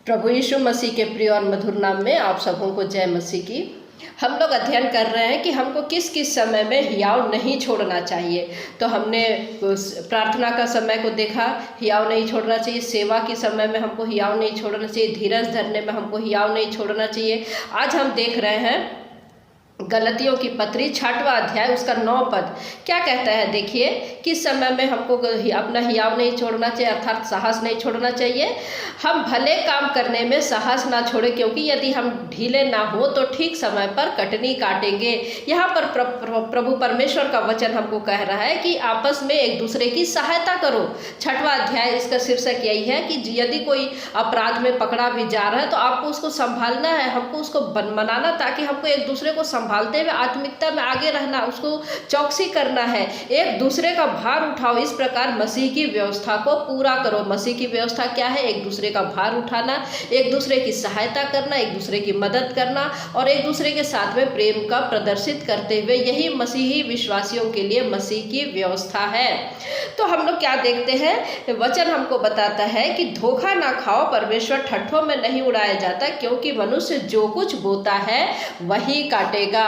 प्रभु यीशु मसीह के प्रिय और मधुर नाम में आप सबों को जय मसीह की। हम लोग अध्ययन कर रहे हैं कि हमको किस किस समय में हियाव नहीं छोड़ना चाहिए। तो हमने प्रार्थना का समय को देखा, हियाव नहीं छोड़ना चाहिए। सेवा के समय में हमको हियाव नहीं छोड़ना चाहिए। धीरज धरने में हमको हियाव नहीं छोड़ना चाहिए। आज हम देख रहे हैं गलतियों की पत्री 6वां अध्याय उसका 9 पद क्या कहता है। देखिए, किस समय में हमको अपना हियाव नहीं छोड़ना चाहिए, अर्थात साहस नहीं छोड़ना चाहिए। हम भले काम करने में साहस ना छोड़े, क्योंकि यदि हम ढीले ना हो तो ठीक समय पर कटनी काटेंगे। यहाँ पर प्रभु परमेश्वर का वचन हमको कह रहा है कि आपस में एक दूसरे की सहायता करो। 6वां अध्याय इसका शीर्षक यही है कि यदि कोई अपराध में पकड़ा भी जा रहा है तो आपको उसको संभालना है, हमको उसको मनाना, ताकि हमको एक दूसरे को संभालते हुए आत्मिकता में आगे रहना, उसको चौकसी करना है। एक दूसरे का भार उठाओ। इस प्रकार मसीह की व्यवस्था को पूरा करो। मसीह की व्यवस्था क्या है? एक दूसरे का भार उठाना, एक दूसरे की सहायता करना, एक दूसरे की मदद करना और एक दूसरे के साथ में प्रेम का प्रदर्शित करते हुए, यही मसीही विश्वासियों के लिए मसीह की व्यवस्था है। तो हम लोग क्या देखते हैं, वचन हमको बताता है कि धोखा ना खाओ, परमेश्वर ठट्ठों में नहीं उड़ाया जाता, क्योंकि मनुष्य जो कुछ बोता है वही काटेगा।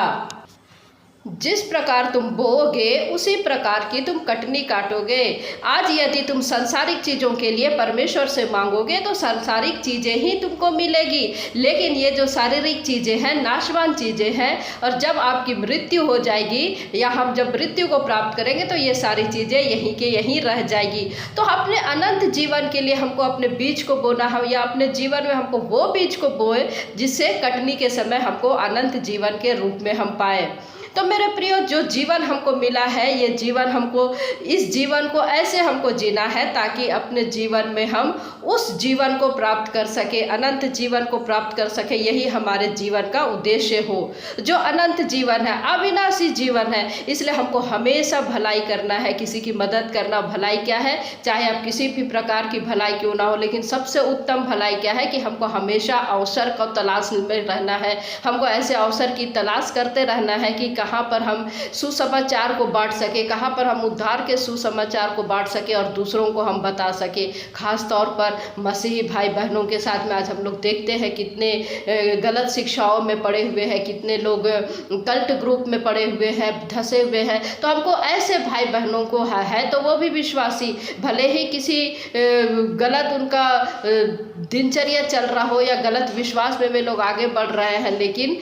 जिस प्रकार तुम बोओगे उसी प्रकार की तुम कटनी काटोगे। आज यदि तुम सांसारिक चीज़ों के लिए परमेश्वर से मांगोगे तो सांसारिक चीज़ें ही तुमको मिलेगी, लेकिन ये जो शारीरिक चीज़ें हैं नाशवान चीज़ें हैं, और जब आपकी मृत्यु हो जाएगी या हम जब मृत्यु को प्राप्त करेंगे तो ये सारी चीज़ें यहीं के यहीं रह जाएगी। तो अपने अनंत जीवन के लिए हमको अपने बीज को बोना है, या अपने जीवन में हमको वो बीज को बोए जिससे कटनी के समय हमको अनंत जीवन के रूप में हम पाए। तो मेरे प्रियो, जो जीवन हमको मिला है, ये जीवन हमको, इस जीवन को ऐसे हमको जीना है ताकि अपने जीवन में हम उस जीवन को प्राप्त कर सके, अनंत जीवन को प्राप्त कर सके। यही हमारे जीवन का उद्देश्य हो, जो अनंत जीवन है, अविनाशी जीवन है। इसलिए हमको हमेशा भलाई करना है, किसी की मदद करना। भलाई क्या है? चाहे आप किसी भी प्रकार की भलाई क्यों ना हो, लेकिन सबसे उत्तम भलाई क्या है कि हमको हमेशा अवसर को तलाश में रहना है। हमको ऐसे अवसर की तलाश करते रहना है कि कहाँ पर हम सुसमाचार को बांट सके, कहाँ पर हम उद्धार के सुसमाचार को बांट सके और दूसरों को हम बता सके। खास तौर पर मसीही भाई बहनों के साथ में आज हम लोग देखते हैं कितने गलत शिक्षाओं में पड़े हुए हैं, कितने लोग कल्ट ग्रुप में पड़े हुए हैं, धंसे हुए हैं। तो हमको ऐसे भाई बहनों को है तो वो भी विश्वासी, भले ही किसी गलत उनका दिनचर्या चल रहा हो या गलत विश्वास में वे लोग आगे बढ़ रहे हैं, लेकिन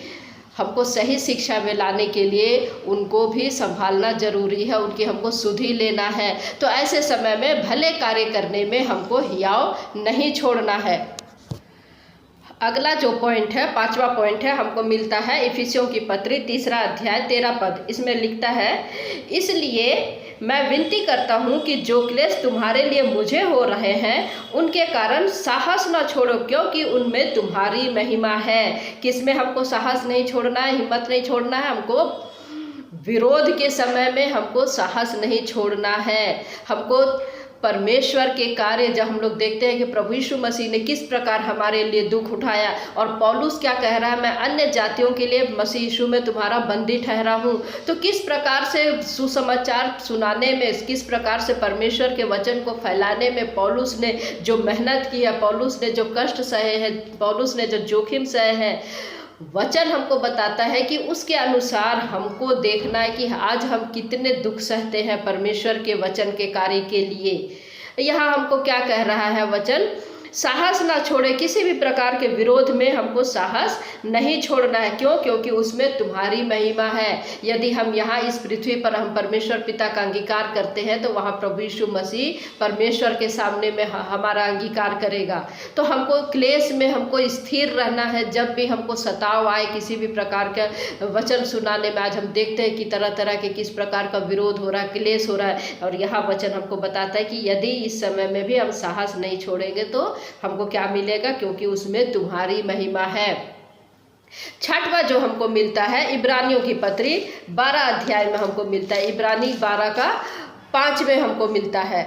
हमको सही शिक्षा में लाने के लिए उनको भी संभालना जरूरी है, उनकी हमको सुधि लेना है। तो ऐसे समय में भले कार्य करने में हमको हियाव नहीं छोड़ना है। अगला जो पॉइंट है, 5वां पॉइंट है, हमको मिलता है इफिसियों की पत्री 3 अध्याय 13 पद। इसमें लिखता है, इसलिए मैं विनती करता हूँ कि जो क्लेश तुम्हारे लिए मुझे हो रहे हैं उनके कारण साहस न छोड़ो, क्योंकि उनमें तुम्हारी महिमा है। किसमें हमको साहस नहीं छोड़ना है, हिम्मत नहीं छोड़ना है? हमको विरोध के समय में हमको साहस नहीं छोड़ना है। हमको परमेश्वर के कार्य, जब हम लोग देखते हैं कि प्रभु यीशु मसीह ने किस प्रकार हमारे लिए दुख उठाया, और पौलुस क्या कह रहा है, मैं अन्य जातियों के लिए मसीह यीशु में तुम्हारा बंदी ठहरा हूँ। तो किस प्रकार से सुसमाचार सुनाने में, किस प्रकार से परमेश्वर के वचन को फैलाने में पौलुस ने जो मेहनत की है, पौलुस ने जो कष्ट सहे हैं, पौलुस ने जो जोखिम सहे हैं, वचन हमको बताता है कि उसके अनुसार हमको देखना है कि आज हम कितने दुख सहते हैं परमेश्वर के वचन के कार्य के लिए। यहाँ हमको क्या कह रहा है वचन? साहस ना छोड़े, किसी भी प्रकार के विरोध में हमको साहस नहीं छोड़ना है। क्यों? क्योंकि उसमें तुम्हारी महिमा है। यदि हम यहाँ इस पृथ्वी पर हम परमेश्वर पिता का अंगीकार करते हैं तो वहाँ प्रभु यीशु मसीह परमेश्वर के सामने में हमारा अंगीकार करेगा। तो हमको क्लेश में हमको स्थिर रहना है। जब भी हमको सताव आए किसी भी प्रकार का वचन सुनाने में, आज हम देखते हैं कि तरह तरह के किस प्रकार का विरोध हो रहा है, क्लेश हो रहा है, और यहाँ वचन हमको बताता है कि यदि इस समय में भी हम साहस नहीं छोड़ेंगे तो हमको क्या मिलेगा? क्योंकि उसमें तुम्हारी महिमा है। 6वां जो हमको मिलता है इब्रानियों की पत्री 12 अध्याय में हमको मिलता है। इब्रानी 12 का 5 में हमको मिलता है।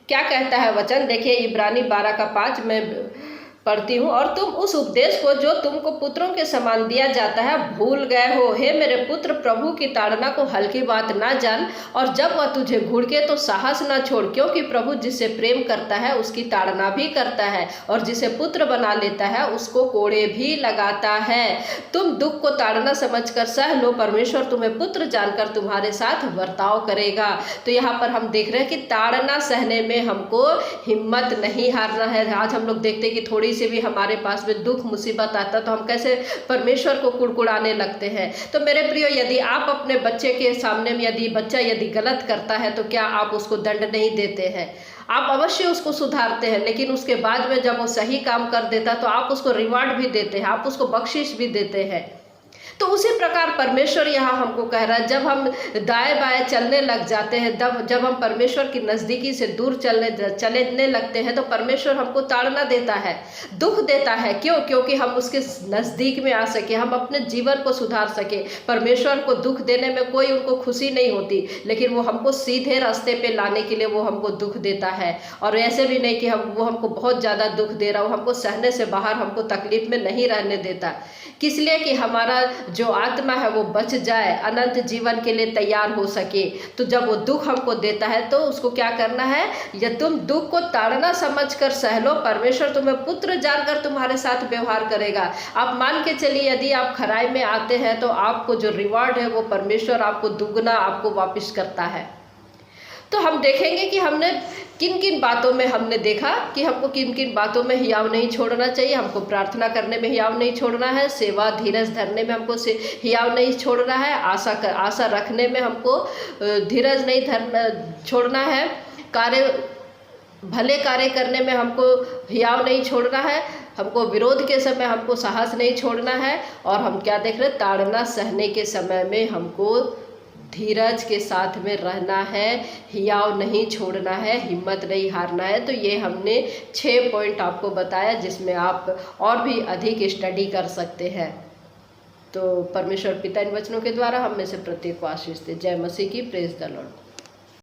क्या कहता है वचन? देखिए, इब्रानी 12 का 5 में पढ़ती हूँ, और तुम उस उपदेश को जो तुमको पुत्रों के समान दिया जाता है भूल गए हो। हे मेरे पुत्र, प्रभु की ताड़ना को हल्की बात ना जान, और जब वह तुझे घुड़के तो साहस ना छोड़, क्योंकि प्रभु जिसे प्रेम करता है उसकी ताड़ना भी करता है, और जिसे पुत्र बना लेता है उसको कोड़े भी लगाता है। तुम दुख को ताड़ना समझकर सह लो, परमेश्वर तुम्हें पुत्र जानकर तुम्हारे साथ बर्ताव करेगा। तो यहाँ पर हम देख रहे हैं कि ताड़ना सहने में हमको हिम्मत नहीं हारना है। आज हम लोग देखते हैं कि थोड़ी से भी हमारे पास में दुख मुसीबत आता तो हम कैसे परमेश्वर को कुड़कुड़ाने लगते हैं। तो मेरे प्रियो, यदि आप अपने बच्चे के सामने में यदि गलत करता है तो क्या आप उसको दंड नहीं देते हैं? आप अवश्य उसको सुधारते हैं, लेकिन उसके बाद में जब वो सही काम कर देता है तो आप उसको रिवार्ड भी देते हैं, आप उसको बख्शिश भी देते हैं। तो उसी प्रकार परमेश्वर यहाँ हमको कह रहा है, जब हम दाएं बाएं चलने लग जाते हैं, जब हम परमेश्वर की नज़दीकी से दूर चलने लगते हैं तो परमेश्वर हमको ताड़ना देता है, दुख देता है। क्यों? क्योंकि हम उसके नज़दीक में आ सके, हम अपने जीवन को सुधार सके। परमेश्वर को दुख देने में कोई उनको खुशी नहीं होती, लेकिन वो हमको सीधे रास्ते पे लाने के लिए वो हमको दुख देता है। और ऐसे भी नहीं कि वो हमको बहुत ज़्यादा दुख दे रहा हो, हमको सहने से बाहर हमको तकलीफ में नहीं रहने देता। किस लिए? कि हमारा जो आत्मा है वो बच जाए, अनंत जीवन के लिए तैयार हो सके। तो जब वो दुख हमको देता है तो उसको क्या करना है? या तुम दुख को ताड़ना समझकर सह लो, परमेश्वर तुम्हें पुत्र जानकर तुम्हारे साथ व्यवहार करेगा। आप मान के चलिए, यदि आप खराई में आते हैं तो आपको जो रिवार्ड है वो परमेश्वर आपको दुगना आपको वापस करता है। तो हम देखेंगे कि हमने किन किन बातों में हमने देखा कि हमको किन किन बातों में हियाव नहीं छोड़ना चाहिए। हमको प्रार्थना करने में हियाव नहीं छोड़ना है, सेवा धीरज धरने में हमको हियाव नहीं छोड़ना है, आशा रखने में हमको धीरज नहीं छोड़ना है, भले कार्य करने में हमको हियाव नहीं छोड़ना है, हमको विरोध के समय हमको साहस नहीं छोड़ना है, और हम क्या देख रहे हैं? ताड़ना सहने के समय में हमको धीरज के साथ में रहना है, हियाव नहीं छोड़ना है, हिम्मत नहीं हारना है। तो ये हमने 6 पॉइंट आपको बताया, जिसमें आप और भी अधिक स्टडी कर सकते हैं। तो परमेश्वर पिता इन वचनों के द्वारा हम में से प्रत्येक को आशीष दे। जय मसीह की। Praise the Lord.